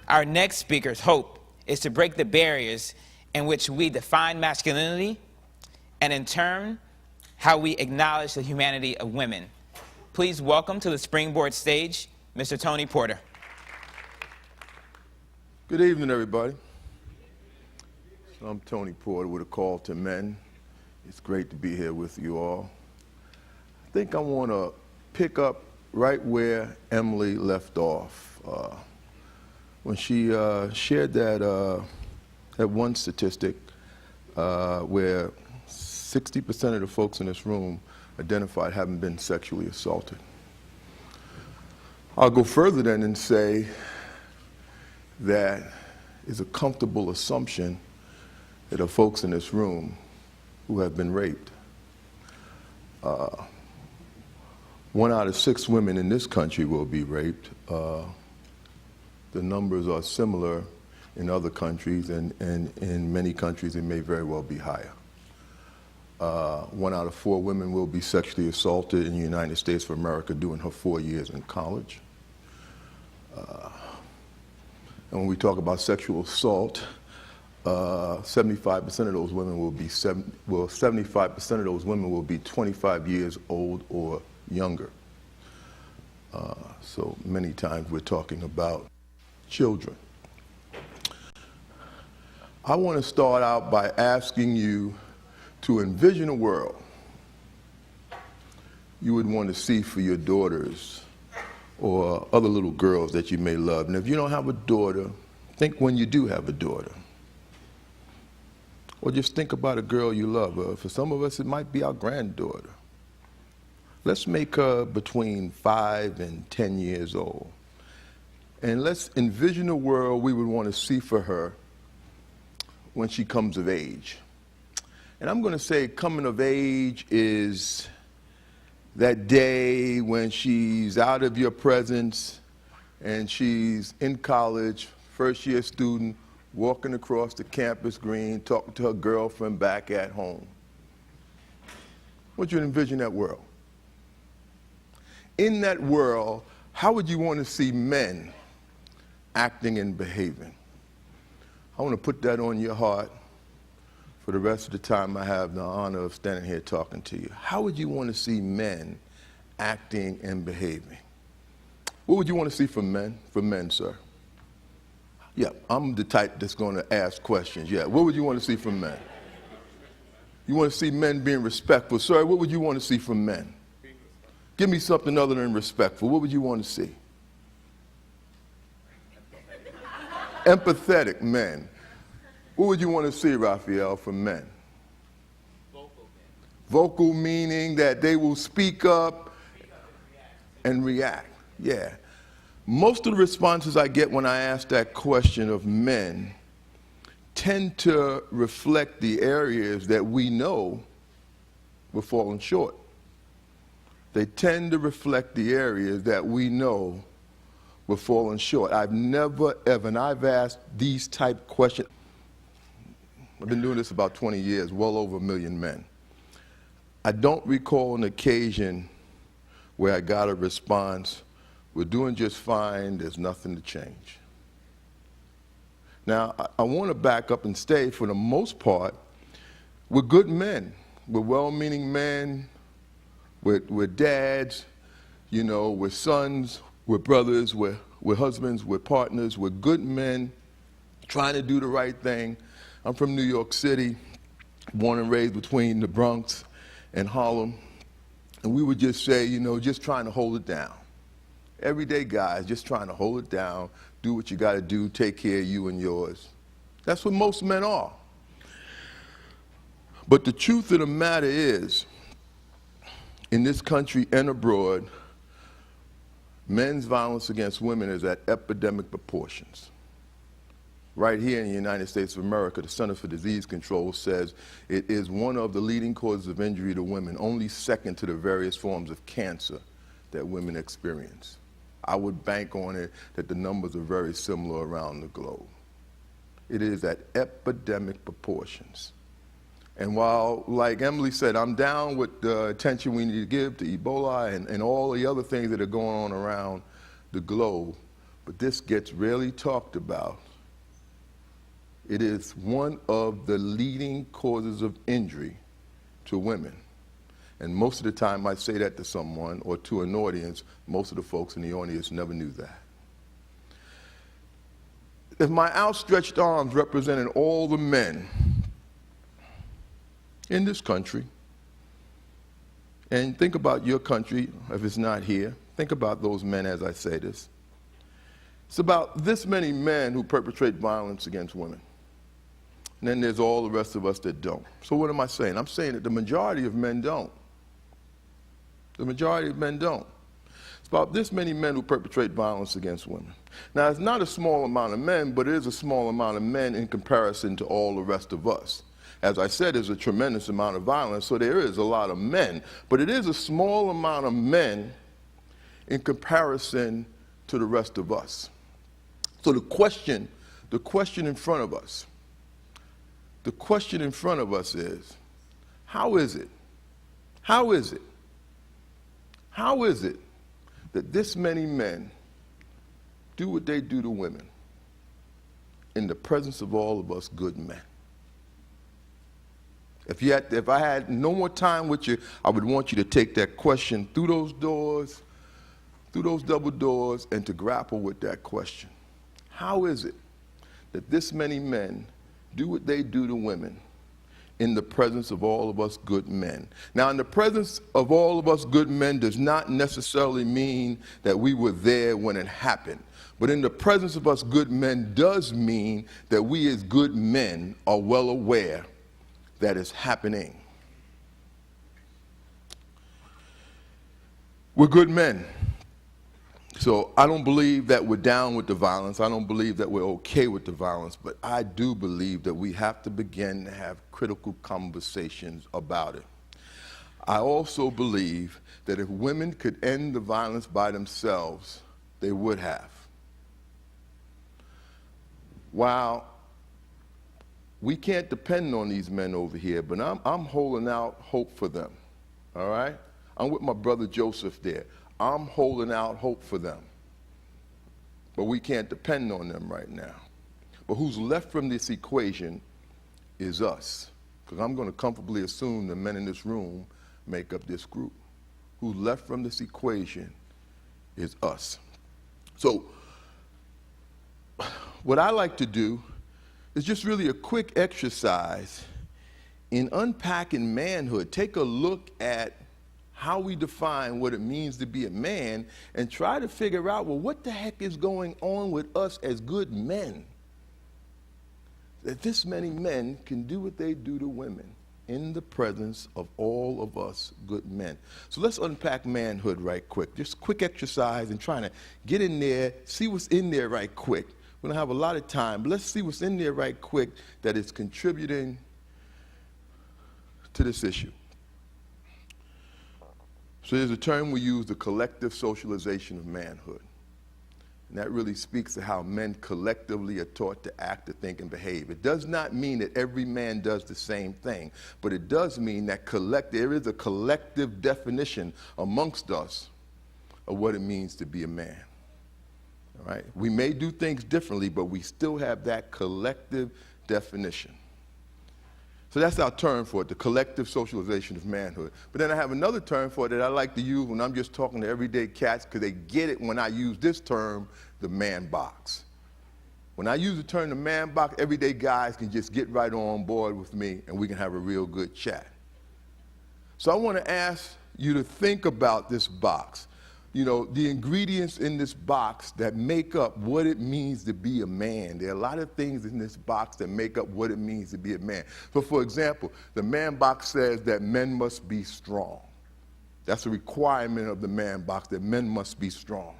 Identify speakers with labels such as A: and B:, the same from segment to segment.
A: Our next speaker's hope is to break the barriers in which we define masculinity and, in turn, how we acknowledge the humanity of women. Please welcome to the Springboard stage, Mr. Tony Porter.
B: Good evening, everybody. I'm Tony Porter with a call to men. It's great to be here with you all. I think I want to pick up right where Emily left off. When she shared that one statistic where 60% of the folks in this room identified having been sexually assaulted. I'll go further then and say that it's a comfortable assumption that there are folks in this room who have been raped. 1 out of 6 women in this country will be raped. The numbers are similar in other countries, and in many countries it may very well be higher. 1 out of 4 women will be sexually assaulted in the United States of America during her 4 years in college. And when we talk about sexual assault, 75% of those women will be 75% of those women will be 25 years old or younger. So many times we're talking about children. I want to start out by asking you to envision a world you would want to see for your daughters or other little girls that you may love. And if you don't have a daughter, think when you do have a daughter. Or just think about a girl you love. For some of us, it might be our granddaughter. Let's make her between 5 and 10 years old. And let's envision a world we would want to see for her when she comes of age. And I'm going to say coming of age is that day when she's out of your presence and she's in college, first-year student, walking across the campus green, talking to her girlfriend back at home. Would you envision that world? In that world, how would you want to see men acting and behaving? I want to put that on your heart for the rest of the time I have the honor of standing here talking to you. How would you want to see men acting and behaving? What would you want to see from men, sir? Yeah, I'm the type that's going to ask questions. Yeah, what would you want to see from men? You want to see men being respectful. Sir, what would you want to see from men? Give me something other than respectful. What would you want to see? Empathetic men. What would you want to see, Raphael, from men? Vocal meaning that they will speak up and react. Yeah. Most of the responses I get when I ask that question of men tend to reflect the areas that we know we're falling short. They tend to reflect the areas that we know we're falling short. I've never ever, and I've asked these type questions. I've been doing this about 20 years, well over 1 million men. I don't recall an occasion where I got a response, we're doing just fine, there's nothing to change. Now, I want to back up and say, for the most part, we're good men. We're well-meaning men. We're dads, you know, we're sons, we're brothers, we're husbands, we're partners, we're good men trying to do the right thing. I'm from New York City, born and raised between the Bronx and Harlem. And we would just say, you know, just trying to hold it down. Everyday guys, just trying to hold it down, do what you got to do, take care of you and yours. That's what most men are. But the truth of the matter is, in this country and abroad, men's violence against women is at epidemic proportions. Right here in the United States of America, the Center for Disease Control says it is one of the leading causes of injury to women, only second to the various forms of cancer that women experience. I would bank on it that the numbers are very similar around the globe. It is at epidemic proportions. And while, like Emily said, I'm down with the attention we need to give to Ebola and all the other things that are going on around the globe, but this gets rarely talked about. It is one of the leading causes of injury to women. And most of the time I say that to someone or to an audience, most of the folks in the audience never knew that. If my outstretched arms represented all the men in this country, and think about your country, if it's not here, think about those men as I say this. It's about this many men who perpetrate violence against women. And then there's all the rest of us that don't. So what am I saying? I'm saying that the majority of men don't. The majority of men don't. It's about this many men who perpetrate violence against women. Now, it's not a small amount of men, but it is a small amount of men in comparison to all the rest of us. As I said, there's a tremendous amount of violence, so there is a lot of men. But it is a small amount of men in comparison to the rest of us. So the question in front of us, is, how is it that this many men do what they do to women in the presence of all of us good men? If I had no more time with you, I would want you to take that question through those doors, through those double doors, and to grapple with that question. How is it that this many men do what they do to women in the presence of all of us good men? Now, in the presence of all of us good men does not necessarily mean that we were there when it happened. But in the presence of us good men does mean that we as good men are well aware that it's happening. We're good men. So I don't believe that we're down with the violence. I don't believe that we're okay with the violence, but I do believe that we have to begin to have critical conversations about it. I also believe that if women could end the violence by themselves, they would have. While we can't depend on these men over here, but I'm holding out hope for them, all right? I'm with my brother Joseph there. I'm holding out hope for them. But we can't depend on them right now. But who's left from this equation is us. Because I'm going to comfortably assume the men in this room make up this group. Who's left from this equation is us. So what I like to do is just really a quick exercise in unpacking manhood. Take a look at how we define what it means to be a man and try to figure out, well, what the heck is going on with us as good men? That this many men can do what they do to women in the presence of all of us good men. So let's unpack manhood right quick. Just quick exercise and trying to get in there, see what's in there right quick. We don't have a lot of time, but let's see what's in there right quick that is contributing to this issue. So there's a term we use, the collective socialization of manhood. And that really speaks to how men collectively are taught to act, to think, and behave. It does not mean that every man does the same thing, but it does mean that there is a collective definition amongst us of what it means to be a man. All right? We may do things differently, but we still have that collective definition. So that's our term for it, the collective socialization of manhood. But then I have another term for it that I like to use when I'm just talking to everyday cats, because they get it when I use this term, the man box. When I use the term the man box, everyday guys can just get right on board with me and we can have a real good chat. So I want to ask you to think about this box. You know, the ingredients in this box that make up what it means to be a man. There are a lot of things in this box that make up what it means to be a man. So, for example, the man box says that men must be strong. That's a requirement of the man box, that men must be strong.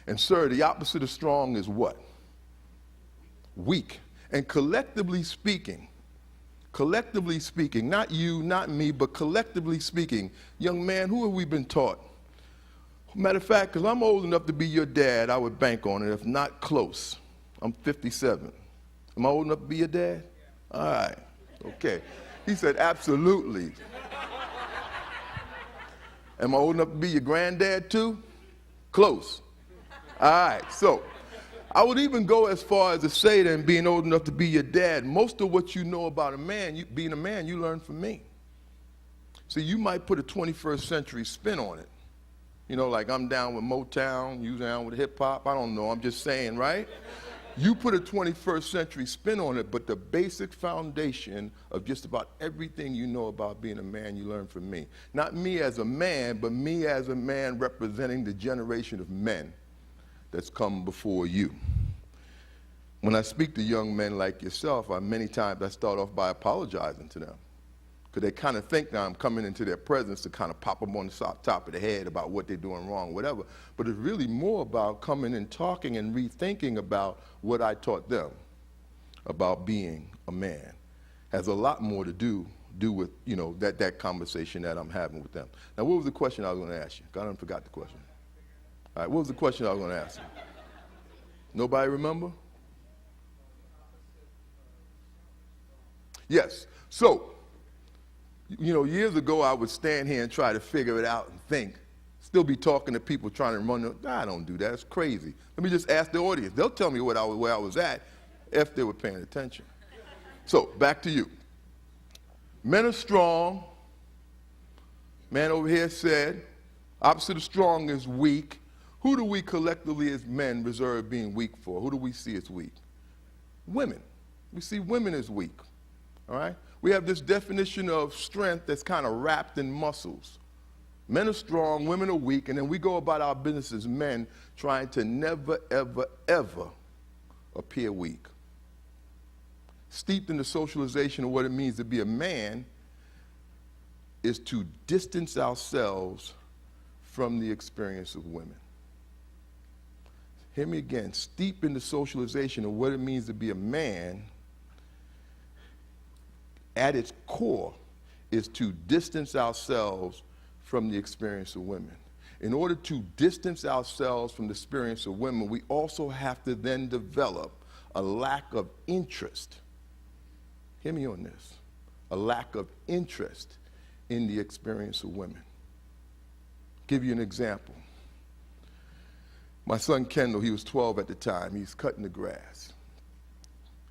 B: And, sir, the opposite of strong is what? Weak. And collectively speaking, not you, not me, but collectively speaking, young man, who have we been taught? Matter of fact, because I'm old enough to be your dad, I would bank on it, if not close. I'm 57. Am I old enough to be your dad? All right, okay. He said, absolutely. Am I old enough to be your granddad too? Close. All right, so I would even go as far as to say that being old enough to be your dad, most of what you know about a man, being a man, you learned from me. See, you might put a 21st century spin on it. You know, like I'm down with Motown, you down with hip hop, I don't know, I'm just saying, right? You put a 21st century spin on it, but the basic foundation of just about everything you know about being a man, you learn from me. Not me as a man, but me as a man representing the generation of men that's come before you. When I speak to young men like yourself, many times I start off by apologizing to them, because they kind of think that I'm coming into their presence to kind of pop them on the top of the head about what they're doing wrong, whatever. But it's really more about coming and talking and rethinking about what I taught them about being a man. Has a lot more to do with, you know, that conversation that I'm having with them. Now, what was the question I was going to ask you? I done forgot the question. All right, what was the question I was going to ask you? Nobody remember? Yes. So, you know, years ago, I would stand here and try to figure it out and think. Still be talking to people trying to run. I don't do that. It's crazy. Let me just ask the audience. They'll tell me where I was at if they were paying attention. So, back to you. Men are strong. Man over here said, opposite of strong is weak. Who do we collectively as men reserve being weak for? Who do we see as weak? Women. We see women as weak. All right? We have this definition of strength that's kind of wrapped in muscles. Men are strong, women are weak, and then we go about our business as men trying to never, ever, ever appear weak. Steeped in the socialization of what it means to be a man is to distance ourselves from the experience of women. Hear me again. Steeped in the socialization of what it means to be a man, at its core, is to distance ourselves from the experience of women. In order to distance ourselves from the experience of women, we also have to then develop a lack of interest. Hear me on this. A lack of interest in the experience of women. Give you an example. My son Kendall, he was 12 at the time. He's cutting the grass.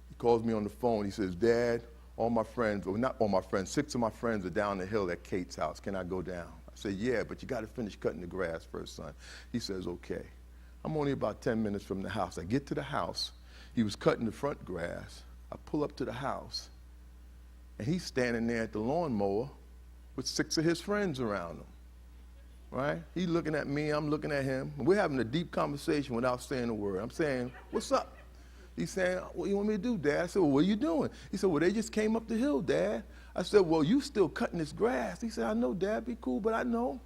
B: He calls me on the phone. He says, Dad, all my friends, or not all my friends, 6 of my friends are down the hill at Kate's house. Can I go down? I said, yeah, but you got to finish cutting the grass first, son. He says, okay. I'm only about 10 minutes from the house. I get to the house. He was cutting the front grass. I pull up to the house, and he's standing there at the lawnmower with 6 of his friends around him, right? He's looking at me. I'm looking at him. We're having a deep conversation without saying a word. I'm saying, what's up? He's saying, what do you want me to do, Dad? I said, well, what are you doing? He said, well, they just came up the hill, Dad. I said, well, you still cutting this grass. He said, I know, Dad, be cool, but I know.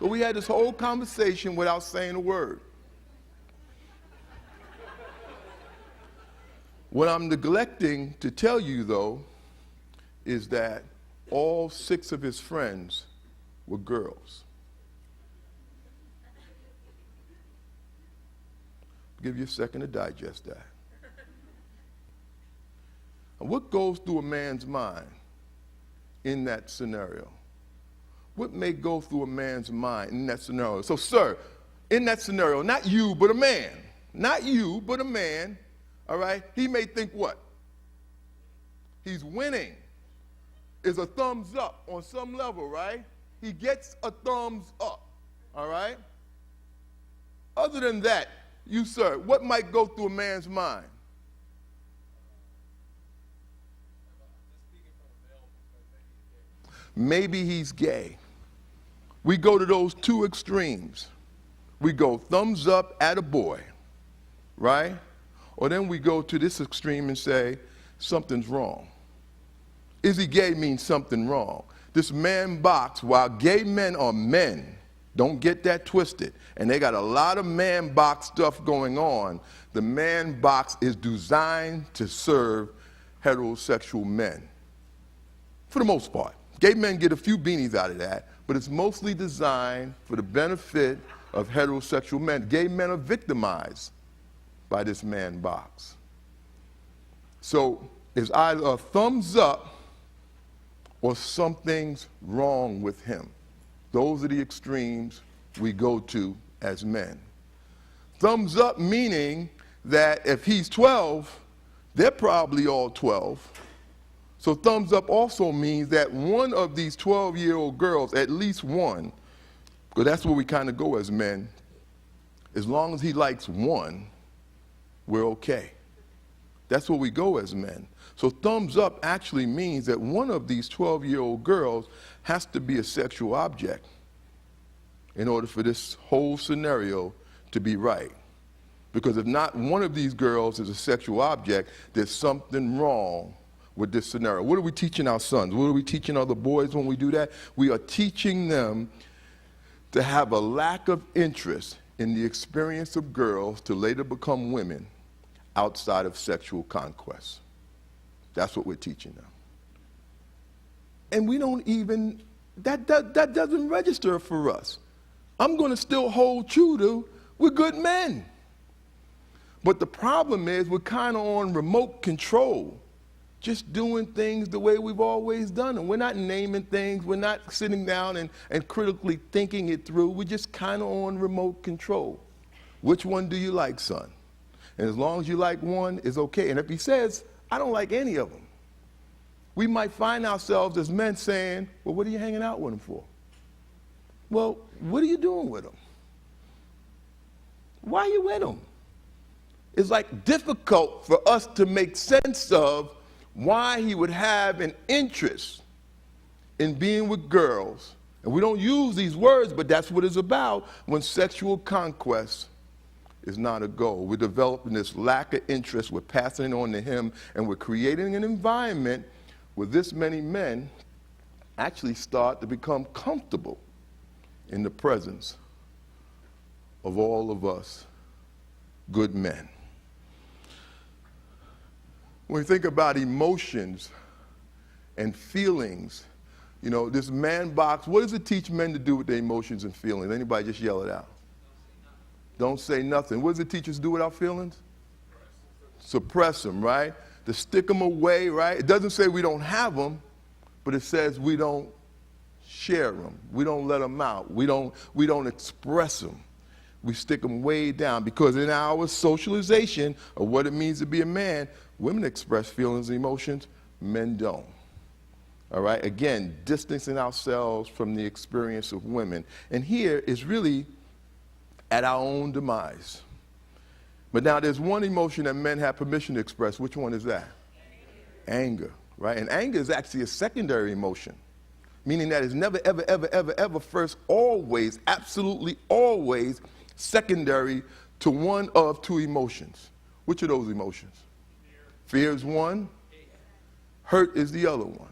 B: But we had this whole conversation without saying a word. What I'm neglecting to tell you, though, is that all 6 of his friends were girls. I'll give you a second to digest that. And what goes through a man's mind in that scenario? What may go through a man's mind in that scenario? So, sir, in that scenario, not you, but a man. Not you, but a man, all right? He may think what? He's winning. Is a thumbs up on some level, right? He gets a thumbs up, all right? Other than that, you, sir, what might go through a man's mind? Maybe he's gay. We go to those 2 extremes. We go thumbs up at a boy, right? Or then we go to this extreme and say, something's wrong. Is he gay means something wrong. This man box, while gay men are men, don't get that twisted, and they got a lot of man box stuff going on, the man box is designed to serve heterosexual men, for the most part. Gay men get a few beanies out of that, but it's mostly designed for the benefit of heterosexual men. Gay men are victimized by this man box. So it's either a thumbs up or something's wrong with him. Those are the extremes we go to as men. Thumbs up meaning that if he's 12, they're probably all 12. So thumbs up also means that one of these 12-year-old girls, at least one, because that's where we kind of go as men, as long as he likes one, we're okay. That's where we go as men. So thumbs up actually means that one of these 12-year-old girls has to be a sexual object in order for this whole scenario to be right. Because if not one of these girls is a sexual object, there's something wrong with this scenario. What are we teaching our sons? What are we teaching other boys when we do that? We are teaching them to have a lack of interest in the experience of girls to later become women outside of sexual conquest. That's what we're teaching them. And we don't even, that doesn't register for us. I'm going to still hold true to, we're good men. But the problem is we're kind of on remote control, just doing things the way we've always done them. We're not naming things. We're not sitting down and critically thinking it through. We're just kind of on remote control. Which one do you like, son? And as long as you like one, it's okay. And if he says, I don't like any of them, we might find ourselves as men saying, well, what are you hanging out with them for? Well, what are you doing with them? Why are you with them? It's like difficult for us to make sense of why he would have an interest in being with girls. And we don't use these words, but that's what it's about when sexual conquest is not a goal. We're developing this lack of interest, we're passing it on to him, and we're creating an environment where this many men actually start to become comfortable in the presence of all of us good men. When we think about emotions and feelings, you know, this man box, what does it teach men to do with their emotions and feelings? Anybody just yell it out? Don't say nothing. What does it teach us to do with our feelings? Suppress them, right? To stick them away, right? It doesn't say we don't have them, but it says we don't share them. We don't let them out. We don't express them. We stick them way down because in our socialization of what it means to be a man, women express feelings and emotions, men don't. All right? Again, distancing ourselves from the experience of women. And here is really at our own demise. But now there's one emotion that men have permission to express. Which one is that? Anger, right? And anger is actually a secondary emotion, meaning that it's never, ever, ever, ever, ever first, always, absolutely always secondary to one of two emotions. Which of those emotions? Fear is one, hurt is the other one.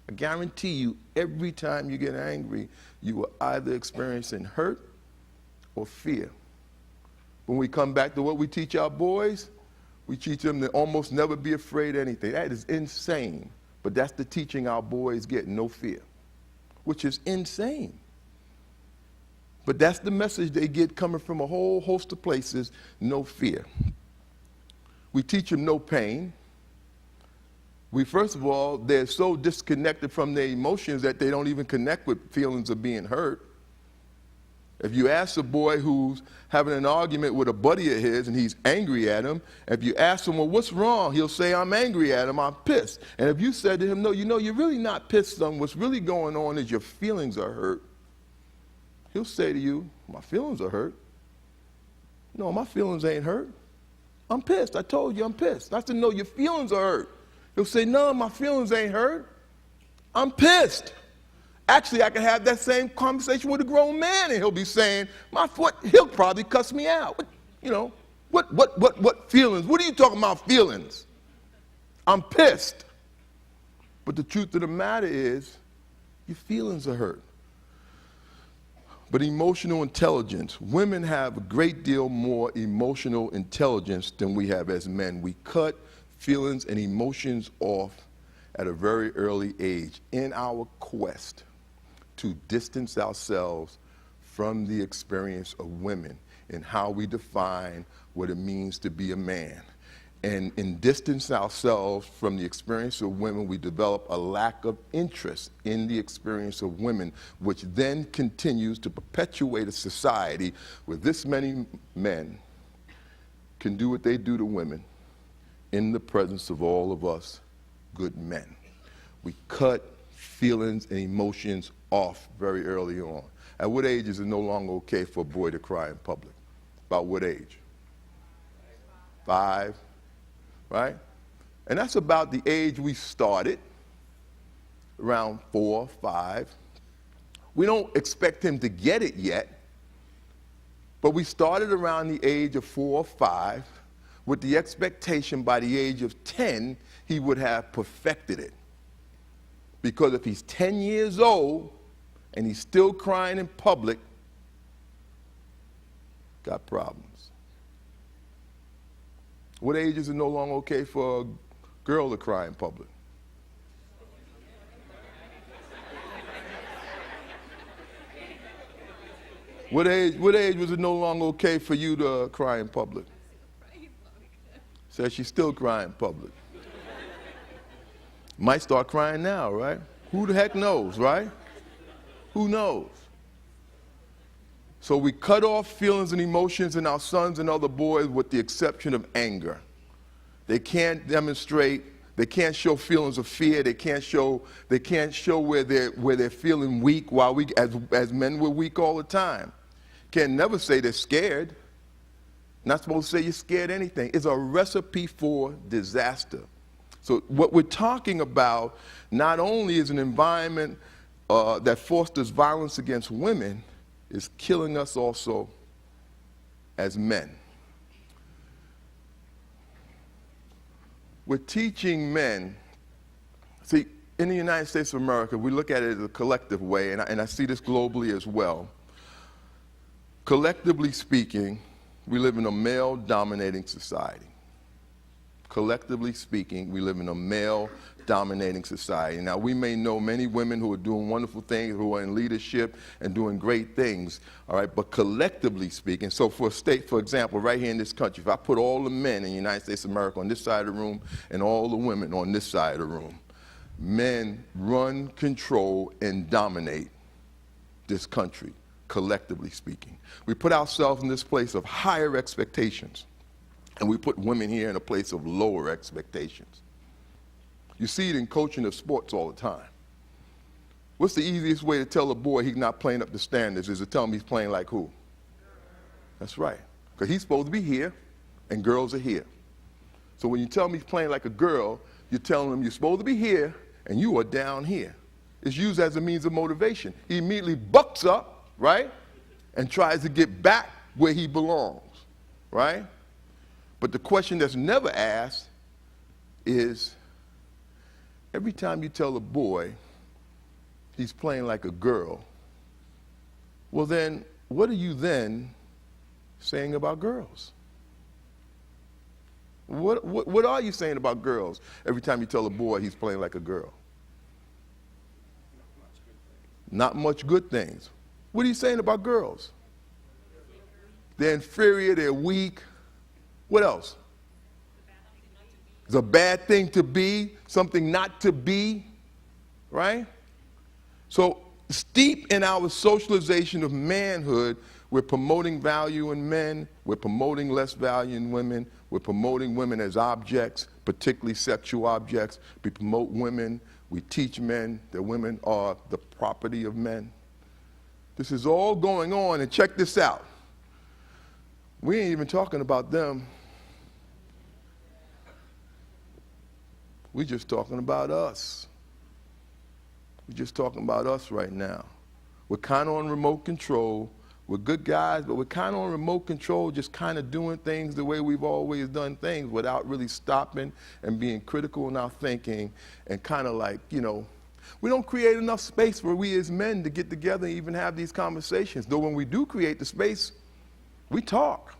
B: I guarantee you, every time you get angry, you are either experiencing hurt or fear. When we come back to what we teach our boys, we teach them to almost never be afraid of anything. That is insane, but that's the teaching our boys get, no fear, which is insane. But that's the message they get coming from a whole host of places, no fear. We teach them no pain. We, first of all, they're so disconnected from their emotions that they don't even connect with feelings of being hurt. If you ask a boy who's having an argument with a buddy of his and he's angry at him, if you ask him, well, what's wrong? He'll say, I'm angry at him, I'm pissed. And if you said to him, no, you know, you're really not pissed, son. What's really going on is your feelings are hurt. He'll say to you, my feelings are hurt. No, my feelings ain't hurt. I'm pissed. I told you I'm pissed. I said, no, your feelings are hurt. He'll say, no, my feelings ain't hurt. I'm pissed. Actually, I can have that same conversation with a grown man, and he'll be saying, he'll probably cuss me out. What feelings? What are you talking about, feelings? I'm pissed. But the truth of the matter is, your feelings are hurt. But emotional intelligence, women have a great deal more emotional intelligence than we have as men. We cut feelings and emotions off at a very early age in our quest to distance ourselves from the experience of women and how we define what it means to be a man. And in distancing ourselves from the experience of women, we develop a lack of interest in the experience of women, which then continues to perpetuate a society where this many men can do what they do to women in the presence of all of us good men. We cut feelings and emotions off very early on. At what age is it no longer okay for a boy to cry in public? About what age? 5, right? And that's about the age we started, around 4, 5. We don't expect him to get it yet, but we started around the age of 4 or 5 with the expectation by the age of 10, he would have perfected it. Because if he's 10 years old and he's still crying in public, got problems. What age is it no longer okay for a girl to cry in public? What age was it no longer okay for you to cry in public? Says she's still crying in public. Might start crying now, right? Who the heck knows, right? Who knows? So we cut off feelings and emotions in our sons and other boys with the exception of anger. They can't demonstrate, they can't show feelings of fear, they can't show where they're feeling weak while we, as men, we're weak all the time. Can never say they're scared. Not supposed to say you're scared of anything. It's a recipe for disaster. So what we're talking about not only is an environment that fosters violence against women, is killing us also as men. We're teaching men, see, in the United States of America, we look at it as a collective way, and I see this globally as well. Collectively speaking, we live in a male-dominating society. Collectively speaking, we live in a male-dominating society. Now, we may know many women who are doing wonderful things, who are in leadership and doing great things, all right? But collectively speaking, so for a state, for example, right here in this country, if I put all the men in the United States of America on this side of the room and all the women on this side of the room, men run, control, and dominate this country, collectively speaking. We put ourselves in this place of higher expectations. And we put women here in a place of lower expectations. You see it in coaching of sports all the time. What's the easiest way to tell a boy he's not playing up to standards is to tell him he's playing like who? That's right. Because he's supposed to be here, and girls are here. So when you tell him he's playing like a girl, you're telling him you're supposed to be here, and you are down here. It's used as a means of motivation. He immediately bucks up, right? And tries to get back where he belongs, right? But the question that's never asked is, every time you tell a boy he's playing like a girl, well then, what are you then saying about girls? What are you saying about girls every time you tell a boy he's playing like a girl? Not much good things. What are you saying about girls? They're inferior, they're weak. What else? It's a bad thing to be, something not to be, right? So steep in our socialization of manhood, we're promoting value in men, we're promoting less value in women, we're promoting women as objects, particularly sexual objects. We promote women, we teach men that women are the property of men. This is all going on, and check this out. We ain't even talking about them. We're just talking about us. We're just talking about us right now. We're kind of on remote control. We're good guys, but we're kind of on remote control, just kind of doing things the way we've always done things without really stopping and being critical in our thinking and kind of like, you know, we don't create enough space for we as men to get together and even have these conversations. Though when we do create the space, we talk.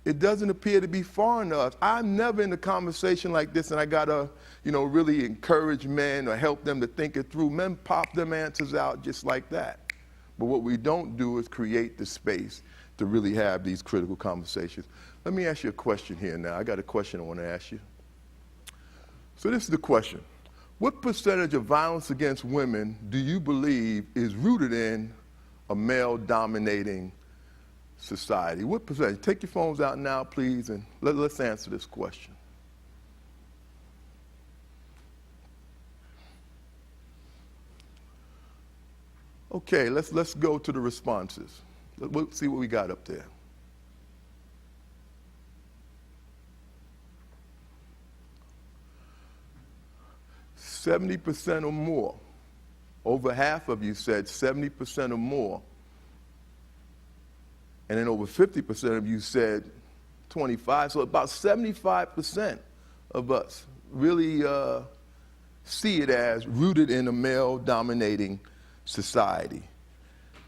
B: It doesn't appear to be foreign to us. I'm never in a conversation like this and I gotta, you know, really encourage men or help them to think it through. Men pop them answers out just like that. But what we don't do is create the space to really have these critical conversations. Let me ask you a question here now. I got a question I want to ask you. So this is the question. What percentage of violence against women do you believe is rooted in a male-dominating society? What percentage? Take your phones out now, please, and let's answer this question. Okay, let's go to the responses. Let's see what we got up there. "70% or more." Over half of you said 70% or more. And then over 50% of you said 25. So about 75% of us really see it as rooted in a male-dominating society.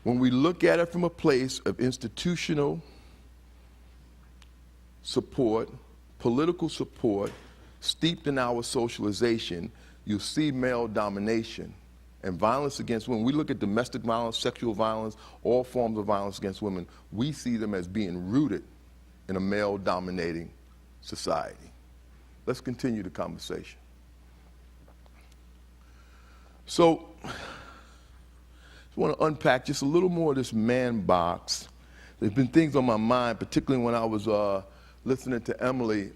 B: When we look at it from a place of institutional support, political support, steeped in our socialization, you'll see male domination and violence against women. We look at domestic violence, sexual violence, all forms of violence against women. We see them as being rooted in a male-dominating society. Let's continue the conversation. So, I want to unpack just a little more of this man box. There's been things on my mind, particularly when I was listening to Emily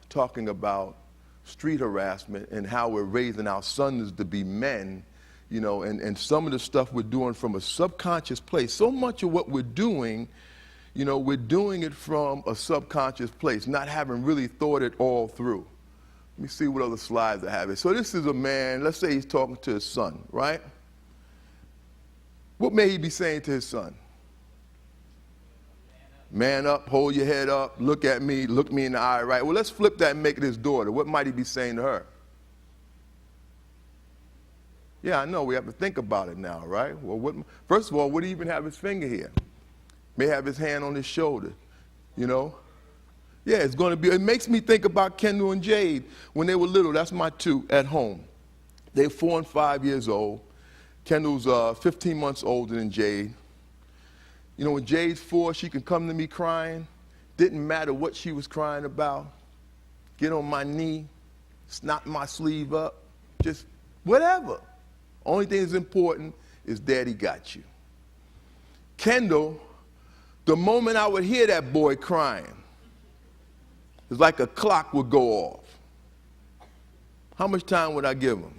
B: talking about street harassment and how we're raising our sons to be men, you know, and some of the stuff we're doing from a subconscious place. So much of what we're doing, you know, we're doing it from a subconscious place, not having really thought it all through. Let me see what other slides I have here. So this is a man, let's say he's talking to his son, right? What may he be saying to his son? Man up, hold your head up, look at me, look me in the eye, right? Well, let's flip that and make it his daughter. What might he be saying to her? Yeah, I know, we have to think about it now, right? Well, first of all, would he even have his finger here? May have his hand on his shoulder, you know? Yeah, it's going to be, it makes me think about Kendall and Jade when they were little. That's my two at home. They're 4 and 5 years old. Kendall's 15 months older than Jade. You know, when Jade's 4, she can come to me crying. Didn't matter what she was crying about. Get on my knee, snap my sleeve up, just whatever. Only thing that's important is Daddy got you. Kendall, the moment I would hear that boy crying, it's like a clock would go off. How much time would I give him?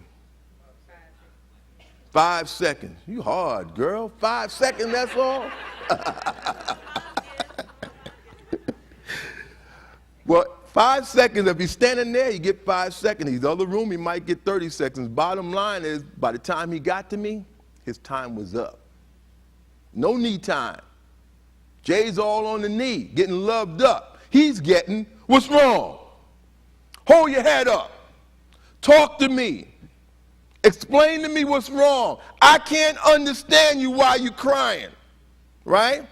B: 5 seconds. You hard, girl. 5 seconds, that's all? Well, 5 seconds, if he's standing there, you get 5 seconds. He's in the other room, he might get 30 seconds. Bottom line is, by the time he got to me, his time was up. No knee time. Jay's all on the knee, getting loved up. He's getting, what's wrong? Hold your head up. Talk to me. Explain to me what's wrong. I can't understand you while you're crying, right?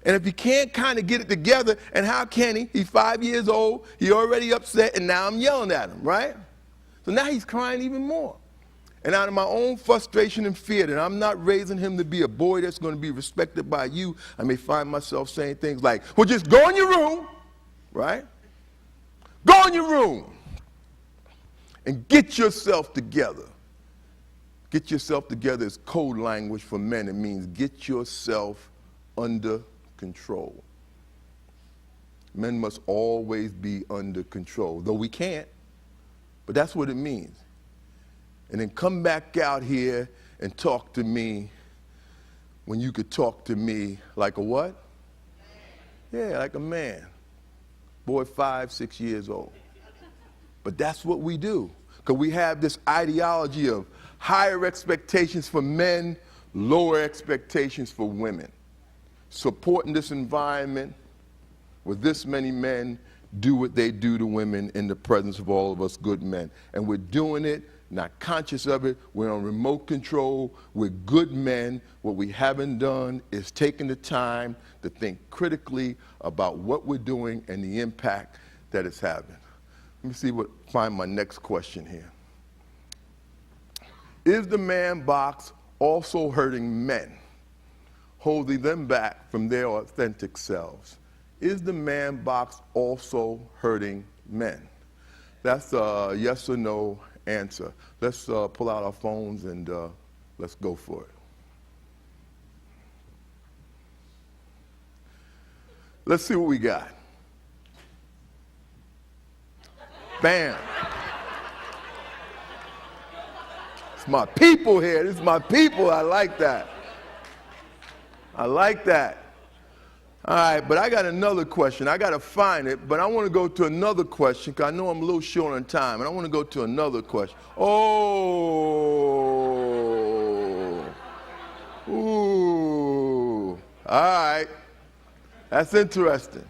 B: And if he can't kind of get it together, and how can he? He's 5 years old, he already upset, and now I'm yelling at him, right? So now he's crying even more. And out of my own frustration and fear that I'm not raising him to be a boy that's going to be respected by you, I may find myself saying things like, well, just go in your room, right? Go in your room and get yourself together. Get yourself together is code language for men. It means get yourself under control. Men must always be under control, though we can't, but that's what it means. And then come back out here and talk to me when you could talk to me like a what? Yeah, like a man. Boy, 5, 6 years old. But that's what we do, because we have this ideology of higher expectations for men, lower expectations for women. Supporting this environment where this many men do what they do to women in the presence of all of us good men. And we're doing it, not conscious of it. We're on remote control. We're good men. What we haven't done is taken the time to think critically about what we're doing and the impact that it's having. Let me find my next question here. Is the man box also hurting men, holding them back from their authentic selves? Is the man box also hurting men? That's a yes or no answer. Let's pull out our phones and let's go for it. Let's see what we got. Bam. It's my people here. This is my people. I like that. I like that. All right, but I got another question. I got to find it, but I want to go to another question because I know I'm a little short on time, and I want to go to another question. Oh. Ooh. All right. That's interesting.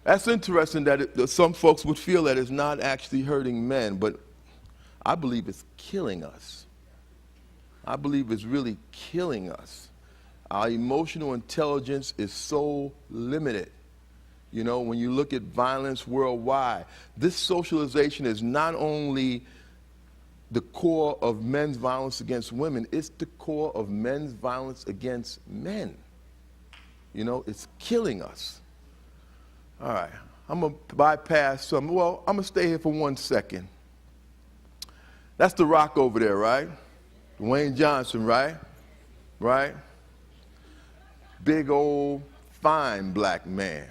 B: That's interesting that some folks would feel that it's not actually hurting men, but I believe it's killing us. I believe it's really killing us. Our emotional intelligence is so limited. You know, when you look at violence worldwide, this socialization is not only the core of men's violence against women, it's the core of men's violence against men. You know, it's killing us. All right, I'm going to bypass some. Well, I'm going to stay here for 1 second. That's The Rock over there, right? Dwayne Johnson, right? Right? Big old fine black man,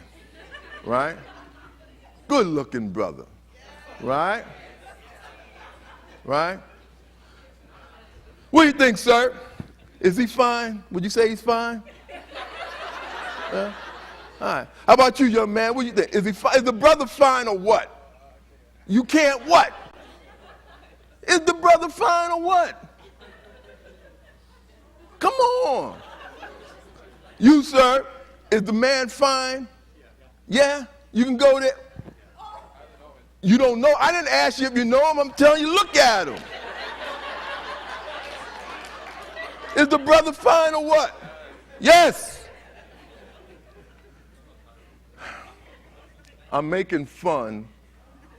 B: right? Good looking brother, right? Right? What do you think, sir? Is he fine? Would you say he's fine? Yeah? All right. How about you, young man? What do you think? Is the brother fine or what? You can't what? Is the brother fine or what? Come on. You, sir, is the man fine? Yeah? You can go there? You don't know? I didn't ask you if you know him. I'm telling you, look at him. Is the brother fine or what? Yes. I'm making fun,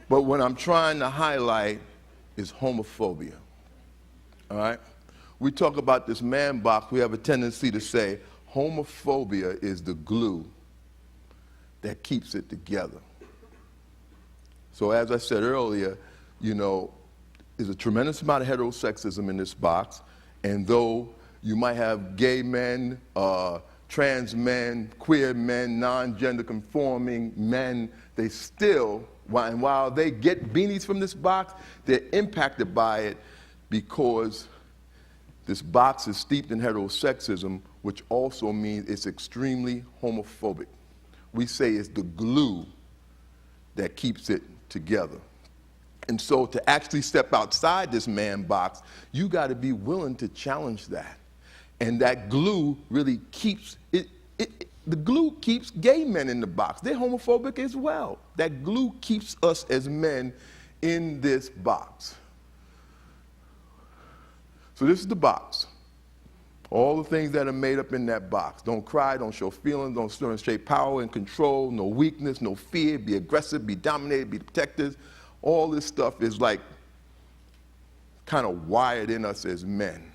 B: but what I'm trying to highlight is homophobia. All right? We talk about this man box. We have a tendency to say homophobia is the glue that keeps it together. So as I said earlier, you know, there's a tremendous amount of heterosexism in this box, and though you might have gay men, trans men, queer men, non-gender conforming men, they still, while they get beanies from this box, they're impacted by it because this box is steeped in heterosexism, which also means it's extremely homophobic. We say it's the glue that keeps it together. And so to actually step outside this man box, you got to be willing to challenge that. And that glue really keeps the glue keeps gay men in the box. They're homophobic as well. That glue keeps us as men in this box. So this is the box. All the things that are made up in that box. Don't cry, don't show feelings, don't demonstrate power and control, no weakness, no fear, be aggressive, be dominated, be protected. All this stuff is like kind of wired in us as men.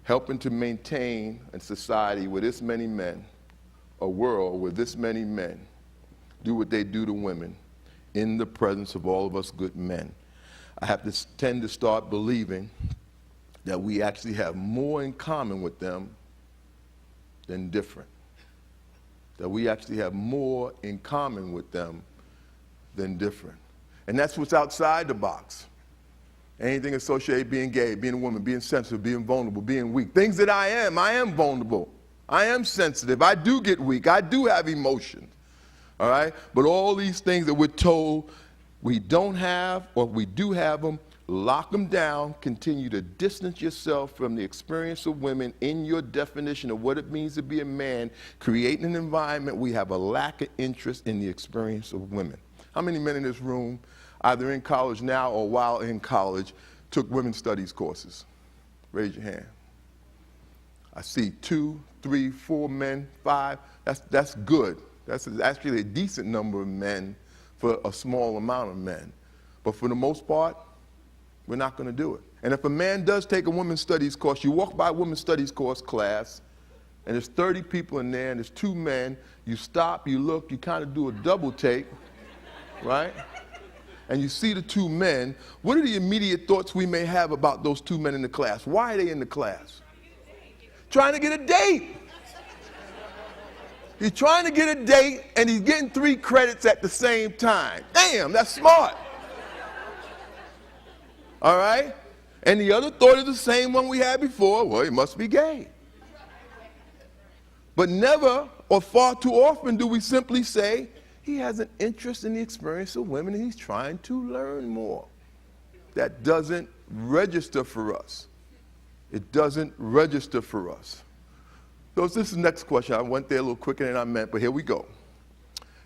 B: Helping to maintain a society with this many men, a world with this many men, do what they do to women in the presence of all of us good men. I have to tend to start believing that we actually have more in common with them than different. That we actually have more in common with them than different. And that's what's outside the box. Anything associated with being gay, being a woman, being sensitive, being vulnerable, being weak. Things that I am vulnerable. I am sensitive. I do get weak. I do have emotions. All right? But all these things that we're told we don't have, or we do have them, lock them down, continue to distance yourself from the experience of women in your definition of what it means to be a man, creating an environment where we have a lack of interest in the experience of women. How many men in this room, either in college now or while in college, took women's studies courses? Raise your hand. I see 2, 3, 4 men, 5. That's good. That's actually a decent number of men for a small amount of men. But for the most part, we're not going to do it. And if a man does take a women's studies course, you walk by a women's studies course class, and there's 30 people in there, and there's 2 men. You stop, you look, you kind of do a double take, right? And you see the 2 men. What are the immediate thoughts we may have about those 2 men in the class? Why are they in the class? Trying to get a date. He's trying to get a date, and he's getting 3 credits at the same time. Damn, that's smart. All right? And the other thought is the same one we had before. Well, he must be gay. But never or far too often do we simply say he has an interest in the experience of women and he's trying to learn more. That doesn't register for us. It doesn't register for us. So this is the next question. I went there a little quicker than I meant, but here we go.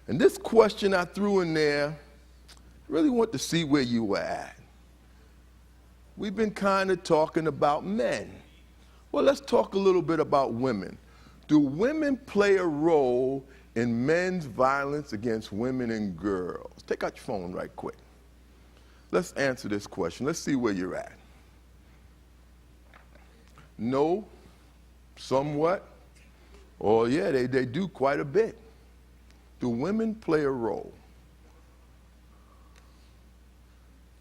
B: And this question I threw in there, really want to see where you were at. We've been kind of talking about men. Well, let's talk a little bit about women. Do women play a role in men's violence against women and girls? Take out your phone right quick. Let's answer this question. Let's see where you're at. No, somewhat, or yeah, they do quite a bit. Do women play a role?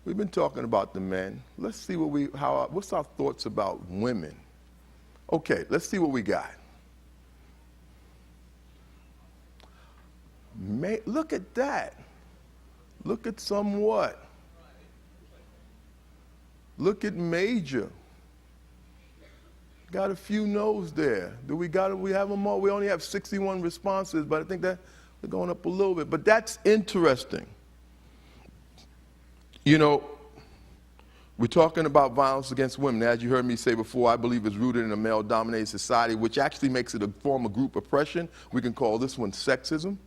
B: We've been talking about the men. Let's see what's our thoughts about women. Okay, let's see what we got. Look at that. Look at somewhat. Look at major. Got a few no's there. We have them all? We only have 61 responses, but I think that we're going up a little bit. But that's interesting. You know, we're talking about violence against women. As you heard me say before, I believe it's rooted in a male-dominated society, which actually makes it a form of group oppression. We can call this one sexism.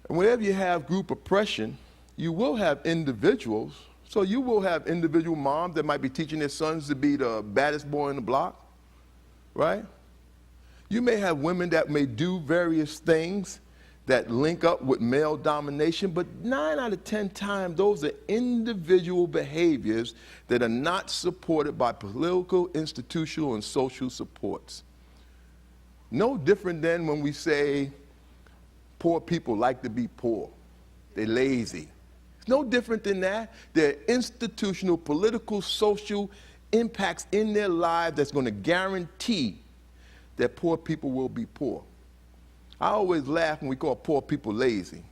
B: And whenever you have group oppression, you will have individuals. So you will have individual moms that might be teaching their sons to be the baddest boy in the block, right? You may have women that may do various things that link up with male domination, but 9 out of 10 times, those are individual behaviors that are not supported by political, institutional, and social supports. No different than when we say poor people like to be poor. They're lazy. It's no different than that. There are institutional, political, social impacts in their lives that's going to guarantee that poor people will be poor. I always laugh when we call poor people lazy.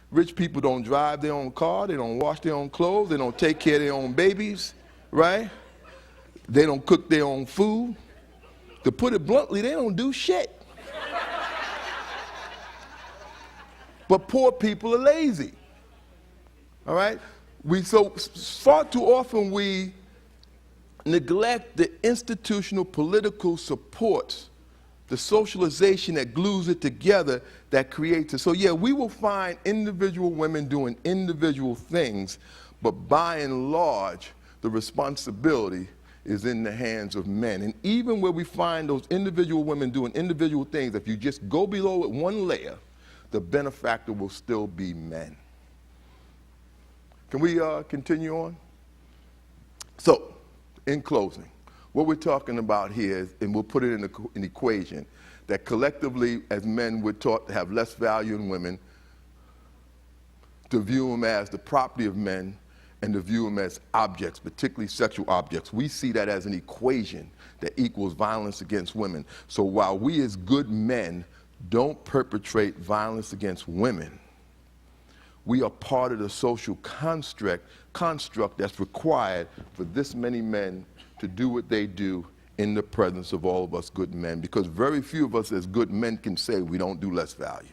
B: Rich people don't drive their own car, they don't wash their own clothes, they don't take care of their own babies, right? They don't cook their own food. To put it bluntly, they don't do shit. But poor people are lazy, all right? So far too often we neglect the institutional political supports, the socialization that glues it together, that creates it. So yeah, we will find individual women doing individual things, but by and large, the responsibility is in the hands of men. And even where we find those individual women doing individual things, if you just go below it one layer, the benefactor will still be men. Can we continue on? So, in closing, what we're talking about here is, and we'll put it in an equation, that collectively as men we're taught to have less value in women, to view them as the property of men, and to view them as objects, particularly sexual objects. We see that as an equation that equals violence against women. So while we as good men don't perpetrate violence against women, we are part of the social construct that's required for this many men to do what they do in the presence of all of us good men, because very few of us as good men can say we don't do less value.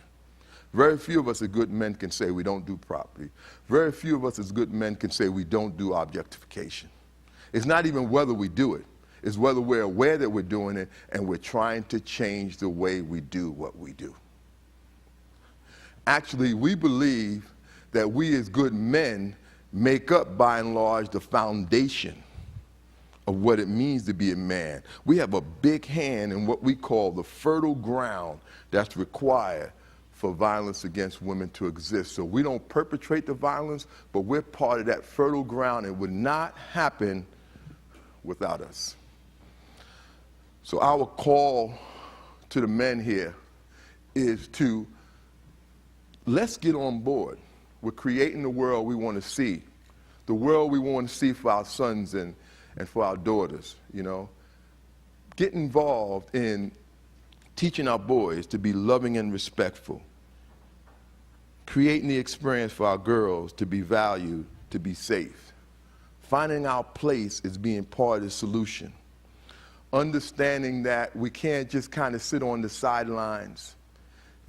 B: Very few of us as good men can say we don't do property. Very few of us as good men can say we don't do objectification. It's not even whether we do it. It's whether we're aware that we're doing it and we're trying to change the way we do what we do. Actually, we believe that we as good men make up, by and large, the foundation of what it means to be a man. We have a big hand in what we call the fertile ground that's required for violence against women to exist. So we don't perpetrate the violence, but we're part of that fertile ground. It would not happen without us. So our call to the men here is to, let's get on board. We're creating the world we want to see, the world we want to see for our sons and for our daughters, you know. Get involved in teaching our boys to be loving and respectful, creating the experience for our girls to be valued, to be safe, finding our place as being part of the solution, understanding that we can't just kind of sit on the sidelines,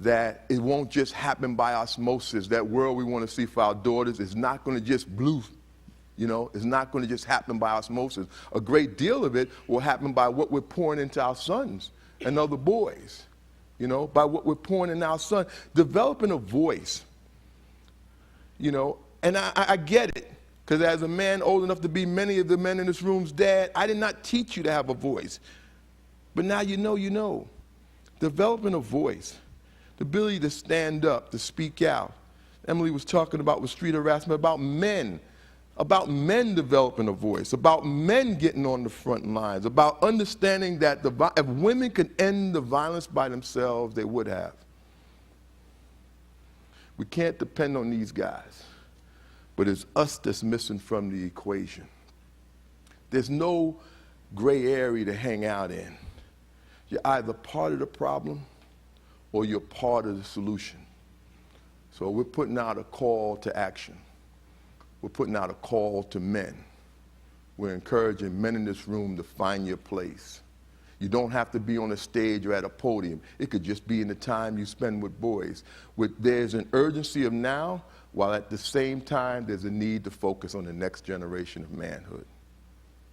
B: that it won't just happen by osmosis. That world we want to see for our daughters is not going to just it's not going to just happen by osmosis. A great deal of it will happen by what we're pouring into our sons and other boys, by what we're pouring in our son, developing a voice, and I get it, because as a man old enough to be many of the men in this room's dad, I did not teach you to have a voice. But now you know. Developing a voice, the ability to stand up, to speak out. Emily was talking about with street harassment, about men developing a voice, about men getting on the front lines, about understanding that if women could end the violence by themselves, they would have. We can't depend on these guys, but it's us that's missing from the equation. There's no gray area to hang out in. You're either part of the problem or you're part of the solution. So we're putting out a call to action. We're putting out a call to men. We're encouraging men in this room to find your place. You don't have to be on a stage or at a podium. It could just be in the time you spend with boys. There's an urgency of now, while at the same time there's a need to focus on the next generation of manhood.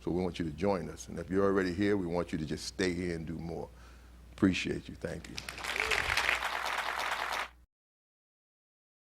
B: So we want you to join us. And if you're already here, we want you to just stay here and do more. Appreciate you. Thank you.